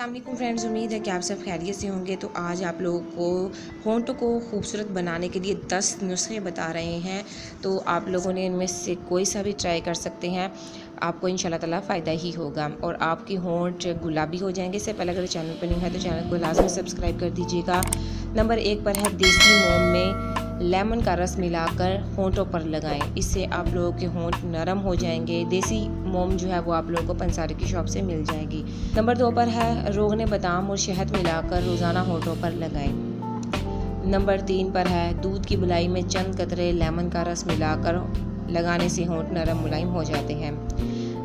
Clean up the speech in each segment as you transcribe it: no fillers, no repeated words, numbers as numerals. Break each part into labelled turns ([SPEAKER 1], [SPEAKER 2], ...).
[SPEAKER 1] अस्सलाम फ्रेंड्स, उम्मीद है कि आप सब खैरियत से होंगे। तो आज आप लोगों को होंठों को खूबसूरत बनाने के लिए 10 नुस्खे बता रहे हैं। तो आप लोगों ने इनमें से कोई सा भी ट्राई कर सकते हैं, आपको इंशाल्लाह ताला फ़ायदा ही होगा और आपकी होंठ गुलाबी हो जाएंगे। इससे पहले अगर चैनल पर नहीं है तो चैनल को लाजमी सब्सक्राइब कर दीजिएगा। नंबर 1 पर है देसी मोम में लेमन का रस मिलाकर होंठों पर लगाएं। इससे आप लोगों के होंठ नरम हो जाएंगे। देसी मोम जो है वो आप लोगों को पंसारी की शॉप से मिल जाएगी। नंबर 2 पर है रोगने बादाम और शहद मिलाकर रोज़ाना होंठों पर लगाएं। नंबर 3 पर है दूध की बुलाई में चंद कतरे लेमन का रस मिलाकर लगाने से होंठ नरम मुलायम हो जाते हैं।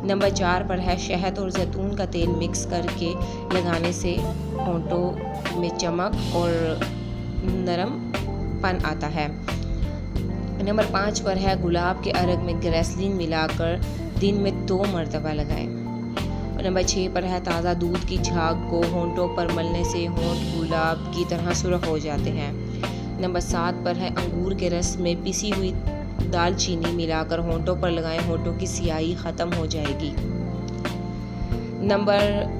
[SPEAKER 1] नंबर 4 पर है शहद और जैतून का तेल मिक्स करके लगाने से होंठों में चमक और नरम पन आता है। नंबर 5 पर है गुलाब के अर्क में ग्रेसलीन मिलाकर दिन में 2 मरतबा लगाएं। और नंबर 6 पर है ताज़ा दूध की झाग को होंठों पर मलने से होंठ गुलाब की तरह सुर्ख हो जाते हैं। नंबर 7 पर है अंगूर के रस में पिसी हुई दालचीनी मिलाकर होंठों पर लगाएं, होंठों की सियाही ख़त्म हो जाएगी। नंबर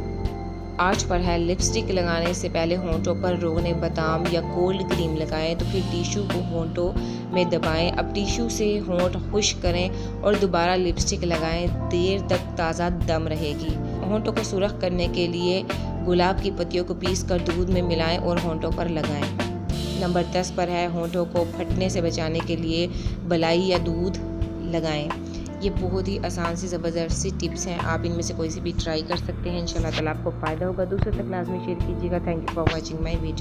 [SPEAKER 1] 8 पर है लिपस्टिक लगाने से पहले होंठों पर रोगने बादाम या कोल्ड क्रीम लगाएं, तो फिर टिश्यू को होंठों में दबाएं। अब टिश्यू से होंठ खुश्क करें और दोबारा लिपस्टिक लगाएं, देर तक ताज़ा दम रहेगी। होंठों को सुर्ख करने के लिए गुलाब की पत्तियों को पीस कर दूध में मिलाएं और होंठों पर लगाएं। नंबर 10 पर है होंठों को फटने से बचाने के लिए बलाई या दूध लगाएं। ये बहुत ही आसान सी ज़बरदस्त सी टिप्स हैं, आप इनमें से कोई सी भी ट्राई कर सकते हैं। इंशाल्लाह ताला आपको फ़ायदा होगा। दूसरे तक लाजमी शेयर कीजिएगा। Thank you for watching my video.